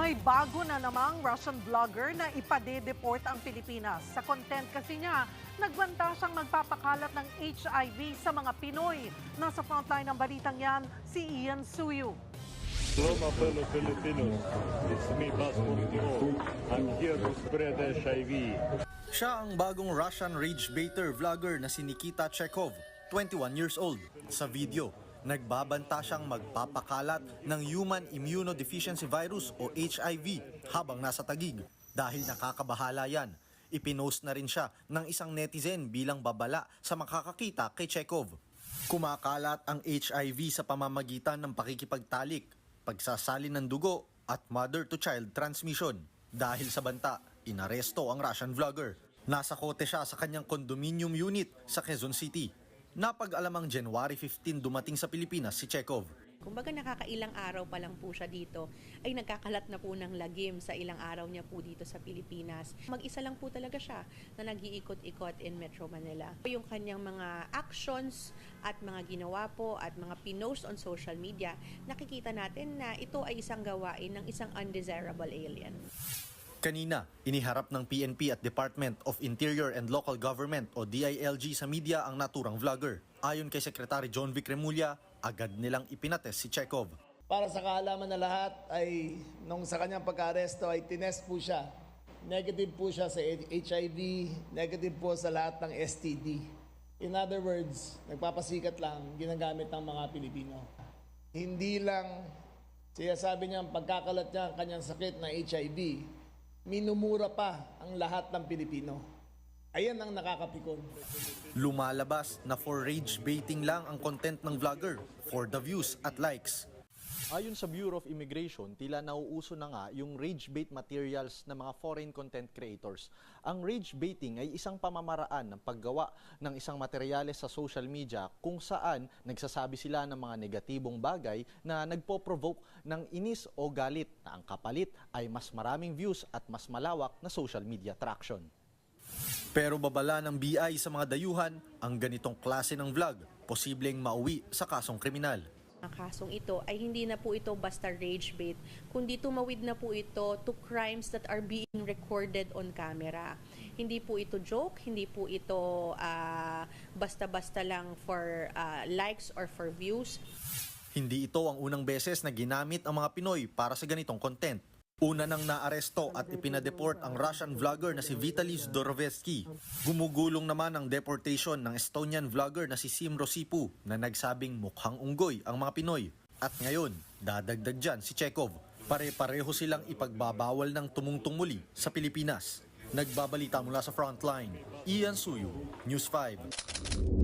May bago na namang Russian vlogger na ipade-deport ang Pilipinas. Sa content kasi niya, nagbanta siyang magpapakalat ng HIV sa mga Pinoy. Nasa frontline ng balitang yan, si Ian Suyu. Hello, my fellow Filipinos. It's me, Bas Montino. I'm here to spread HIV. Siya ang bagong Russian rage baiter vlogger na si Nikita Chekhov, 21 years old. Sa video, nagbabanta siyang magpapakalat ng Human Immunodeficiency Virus o HIV habang nasa Taguig. Dahil nakakabahala yan, ipinost na rin siya ng isang netizen bilang babala sa makakakita kay Chekhov. Kumakalat ang HIV sa pamamagitan ng pakikipagtalik, pagsasalin ng dugo at mother-to-child transmission. Dahil sa banta, inaresto ang Russian vlogger. Nasa kote siya sa kanyang condominium unit sa Quezon City. Napag-alamang January 15 dumating sa Pilipinas si Chekhov. Kumbaga nakakailang araw pa lang po siya dito ay nagkakalat na po ng lagim sa ilang araw niya po dito sa Pilipinas. Mag-isa lang po talaga siya na nag-iikot-ikot in Metro Manila. Yung kanyang mga actions at mga ginawa po at mga pinost on social media, nakikita natin na ito ay isang gawain ng isang undesirable alien. Kanina, iniharap ng PNP at Department of Interior and Local Government o DILG sa media ang naturang vlogger. Ayon kay Secretary John Vic Remulla, agad nilang ipinates si Chekhov. Para sa kaalaman na lahat ay nung sa kanyang pagka-aresto ay tinest po siya. Negative po siya sa HIV, negative po sa lahat ng STD. In other words, nagpapasikat lang, ginagamit ng mga Pilipino. Hindi lang siya sabi niya ang pagkakalat niya ang kanyang sakit na HIV, minumura pa ang lahat ng Pilipino. Ayan ang nakakapikon. Lumalabas na for rage baiting lang ang content ng vlogger, for the views at likes. Ayon sa Bureau of Immigration, tila nauuso na nga yung rage bait materials ng mga foreign content creators. Ang rage baiting ay isang pamamaraan ng paggawa ng isang materyales sa social media kung saan nagsasabi sila ng mga negatibong bagay na nagpo-provoke ng inis o galit na ang kapalit ay mas maraming views at mas malawak na social media traction. Pero babala ng BI sa mga dayuhan, ang ganitong klase ng vlog, posibleng mauwi sa kasong kriminal. Ang kasong ito ay hindi na po ito basta rage bait, kundi tumawid na po ito to crimes that are being recorded on camera. Hindi po ito joke, hindi po ito basta-basta lang for likes or for views. Hindi ito ang unang beses na ginamit ang mga Pinoy para sa ganitong content. Una nang naaresto at ipinadeport ang Russian vlogger na si Vitaly Zdorovetzky. Gumugulong naman ang deportation ng Estonian vlogger na si Sim Rosipu na nagsabing mukhang unggoy ang mga Pinoy. At ngayon, dadagdag dyan si Chekhov. Pare-pareho silang ipagbabawal ng tumungtong muli sa Pilipinas. Nagbabalita mula sa Frontline, Ian Suyu, News 5.